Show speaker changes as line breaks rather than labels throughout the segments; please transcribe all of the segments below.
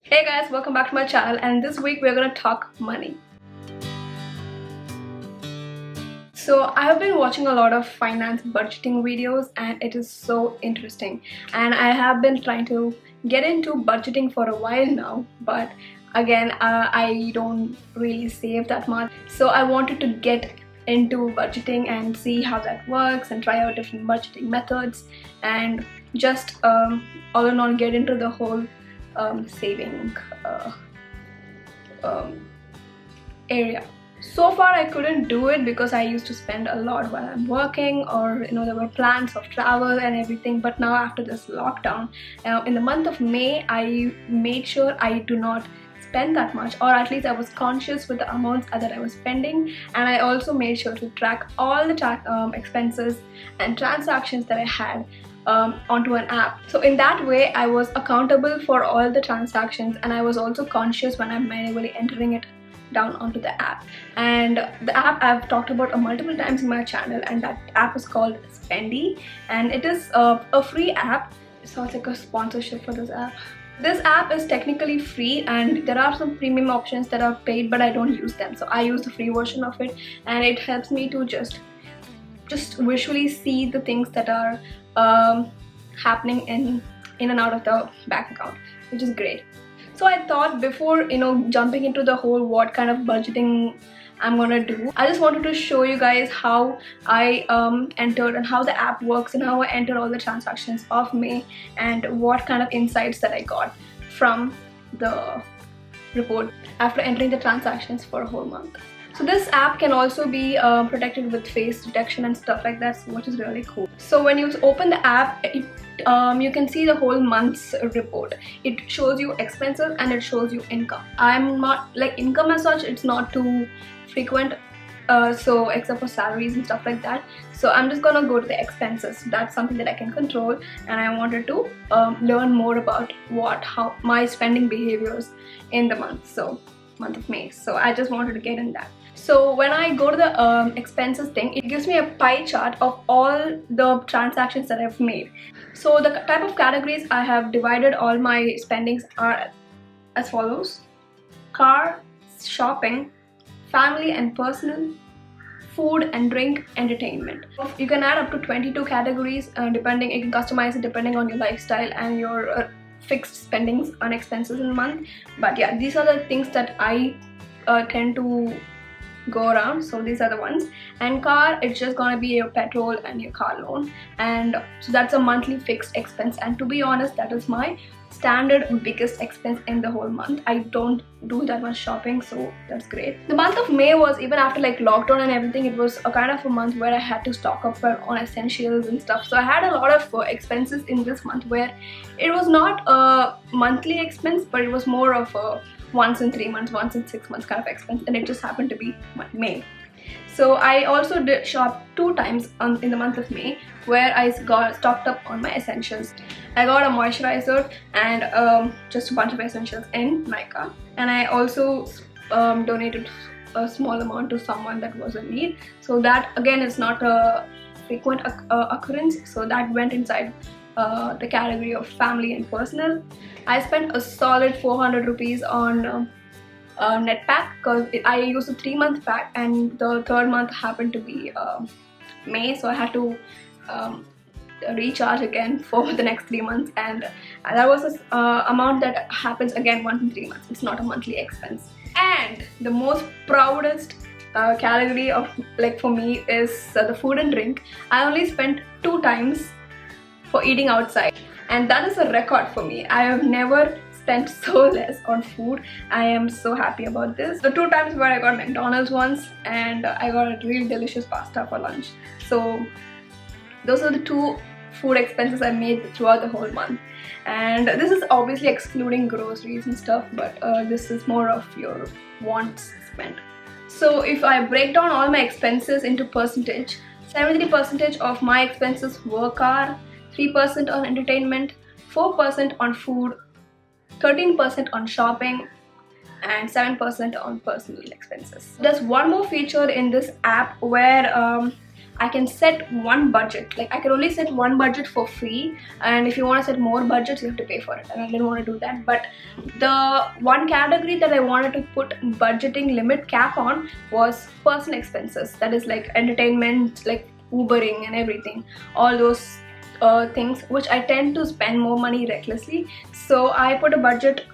Hey guys, welcome back to my channel, and this week we're gonna talk money. So I have been watching a lot of finance budgeting videos and it is so interesting, and I have been trying to get into budgeting for a while now, but again I don't really save that much, so I wanted to get into budgeting and see how that works and try out different budgeting methods and just all in all get into the whole saving area. So far I couldn't do it because I used to spend a lot while I'm working, or there were plans of travel and everything. But now after this lockdown, in the month of May, I made sure I do not spend that much, or at least I was conscious with the amounts that I was spending, and I also made sure to track all the expenses and transactions that I had onto an app. So in that way I was accountable for all the transactions, and I was also conscious when I'm manually entering it down onto the app. And the app I've talked about multiple times in my channel, and that app is called Spendy, and it is a free app. It sounds like a sponsorship for this app. This app is technically free, and there are some premium options that are paid, but I don't use them. So I use the free version of it, and it helps me to just visually see the things that are happening in and out of the bank account, which is great. So I thought before jumping into the whole what kind of budgeting I'm gonna do, I just wanted to show you guys how I entered and how the app works and how I entered all the transactions of May and what kind of insights that I got from the report after entering the transactions for a whole month. So this app can also be protected with face detection and stuff like that, which is really cool. So when you open the app, you can see the whole month's report. It shows you expenses and it shows you income. I'm not like income as such, it's not too frequent, so except for salaries and stuff like that. So I'm just gonna go to the expenses. That's something that I can control, and I wanted to learn more about how my spending behaviors in the month of May. So I just wanted to get in that. So when I go to the expenses thing, it gives me a pie chart of all the transactions that I've made. So the type of categories I have divided all my spendings are as follows: car, shopping, family and personal, food and drink, entertainment. You can add up to 22 categories depending. You can customize it depending on your lifestyle and your fixed spendings on expenses in a month. But yeah, these are the things that I tend to go around. So these are the ones. And car, it's just gonna be your petrol and your car loan, and so that's a monthly fixed expense, and to be honest, that is my standard biggest expense in the whole month. I don't do that much shopping, so that's great. The month of May was, even after like lockdown and everything, it was a kind of a month where I had to stock up on essentials and stuff. So I had a lot of expenses in this month where it was not a monthly expense, but it was more of a once in 3 months, once in 6 months kind of expense, and it just happened to be May. So I also did shop 2 times in the month of May, where I got stocked up on my essentials. I got a moisturizer and just a bunch of essentials in Nykaa, and I also donated a small amount to someone that was in need. So that again is not a frequent occurrence, so that went inside the category of family and personal. I spent a solid 400 rupees on net pack, because I used a 3-month pack and the 3rd month happened to be May, so I had to recharge again for the next 3 months, and that was an amount that happens again once in 3 months. It's not a monthly expense. And the most proudest category of for me is the food and drink. I only spent 2 times for eating outside, and that is a record for me. I have never spent so less on food. I am so happy about this. The 2 times where I got McDonald's once, and I got a really delicious pasta for lunch. So those are the 2 food expenses I made throughout the whole month, and this is obviously excluding groceries and stuff, but this is more of your wants spent. So if I break down all my expenses into percentage, 73% of my expenses were car, 3% on entertainment, 4% on food, 13% on shopping, and 7% on personal expenses. There's one more feature in this app where I can set one budget. Like I can only set one budget for free, and if you want to set more budgets you have to pay for it, and I didn't want to do that. But the one category that I wanted to put budgeting limit cap on was personal expenses, that is like entertainment, like Ubering and everything, all those things which I tend to spend more money recklessly. So I put a budget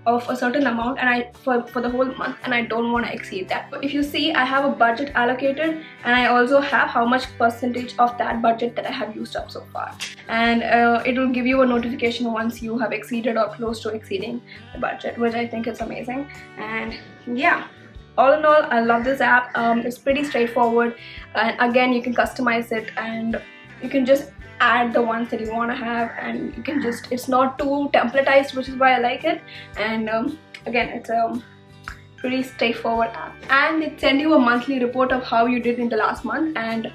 of a certain amount, and for the whole month, and I don't want to exceed that. But if you see, I have a budget allocated, and I also have how much percentage of that budget that I have used up so far, and it will give you a notification once you have exceeded or close to exceeding the budget, which I think is amazing. And yeah, all in all, I love this app. It's pretty straightforward, and again, you can customize it, and you can just add the ones that you want to have, and you can just, it's not too templatized, which is why I like it. And again, it's a pretty straightforward app, and it sends you a monthly report of how you did in the last month. And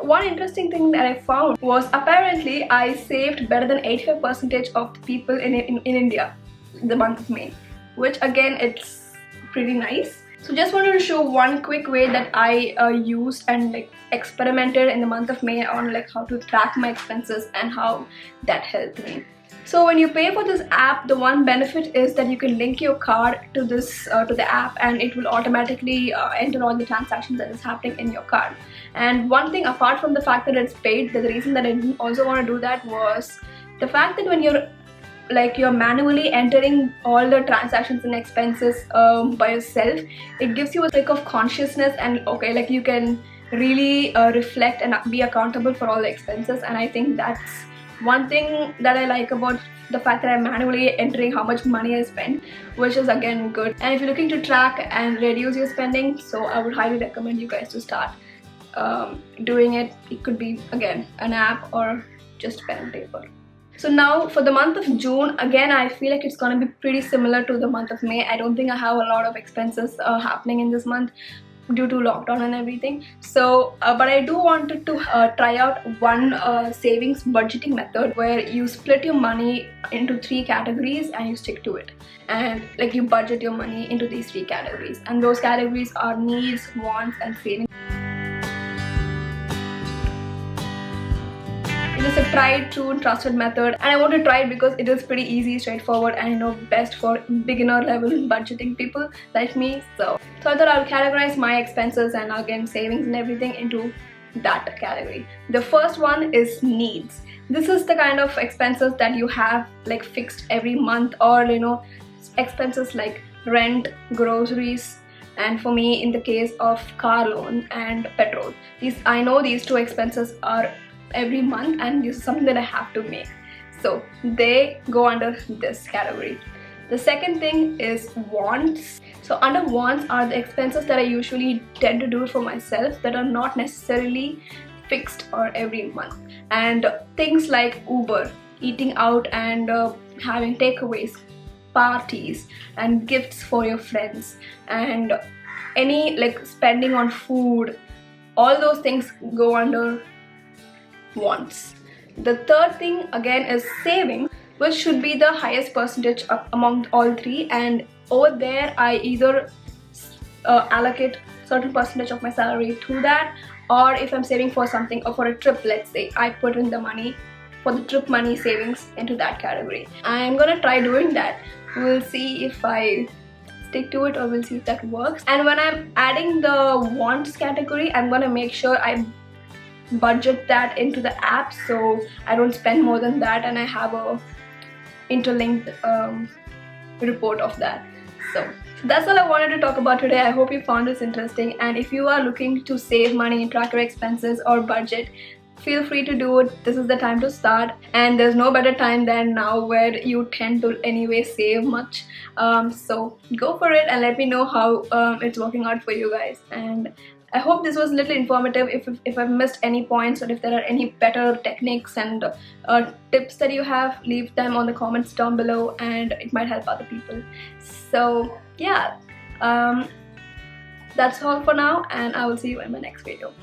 one interesting thing that I found was apparently I saved better than 85% of the people in India in the month of May, which again, it's pretty nice. So just wanted to show one quick way that I used and like experimented in the month of May on like how to track my expenses and how that helped me. So when you pay for this app, the one benefit is that you can link your card to this to the app, and it will automatically enter all the transactions that is happening in your card. And one thing apart from the fact that it's paid, the reason that I didn't also want to do that was the fact that when you're manually entering all the transactions and expenses by yourself, it gives you a click of consciousness, and okay, like you can really reflect and be accountable for all the expenses. And I think that's one thing that I like about the fact that I'm manually entering how much money I spend, which is again good. And if you're looking to track and reduce your spending, so I would highly recommend you guys to start doing it. It could be again an app or just pen and paper. So now for the month of June, again, I feel like it's gonna be pretty similar to the month of May. I don't think I have a lot of expenses happening in this month due to lockdown and everything. So but I do wanted to try out one savings budgeting method where you split your money into 3 categories and you stick to it, and like you budget your money into these 3 categories, and those categories are needs, wants, and savings. It's a tried, true, and trusted method, and I want to try it because it is pretty easy, straightforward, and best for beginner level budgeting people like me. So I thought I'll categorize my expenses and again savings and everything into that category. The first one is needs. This is the kind of expenses that you have like fixed every month, or expenses like rent, groceries, and for me, in the case of car loan and petrol, I know these 2 expenses are every month, and this is something that I have to make, so they go under this category. The second thing is wants. So under wants are the expenses that I usually tend to do for myself that are not necessarily fixed or every month, and things like Uber, eating out, and having takeaways, parties, and gifts for your friends, and any like spending on food, all those things go under wants. The third thing again is saving, which should be the highest percentage among all 3, and over there I either allocate certain percentage of my salary to that, or if I'm saving for something or for a trip, let's say, I put in the money for the trip money savings into that category. I'm gonna try doing that. We'll see if I stick to it, or we'll see if that works. And when I'm adding the wants category, I'm gonna make sure I budget that into the app so I don't spend more than that, and I have a interlinked report of that. So that's all I wanted to talk about today. I hope you found this interesting, and if you are looking to save money and track your expenses or budget, feel free to do it. This is the time to start, and there's no better time than now where you tend to anyway save much. So go for it and let me know how it's working out for you guys. And I hope this was a little informative. If I've missed any points, or if there are any better techniques and tips that you have, leave them on the comments down below, and it might help other people. So yeah, that's all for now, and I will see you in my next video.